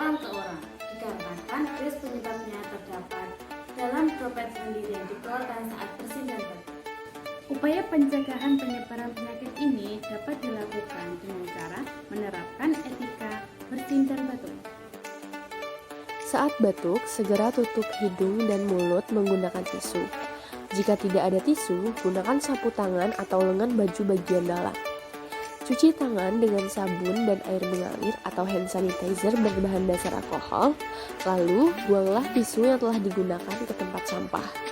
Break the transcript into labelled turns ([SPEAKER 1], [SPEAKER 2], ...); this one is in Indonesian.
[SPEAKER 1] orang ke orang, dikarenakan virus penyebabnya terdapat dalam droplet sendiri yang dikeluarkan saat bersin dan batuk. Upaya pencegahan penyebaran penyakit ini dapat dilakukan dengan cara menerapkan etika bersin dan batuk.
[SPEAKER 2] Saat batuk, segera tutup hidung dan mulut menggunakan tisu. Jika tidak ada tisu, gunakan sapu tangan atau lengan baju bagian dalam. Cuci tangan dengan sabun dan air mengalir atau hand sanitizer berbahan dasar alkohol, lalu buanglah tisu yang telah digunakan ke tempat sampah.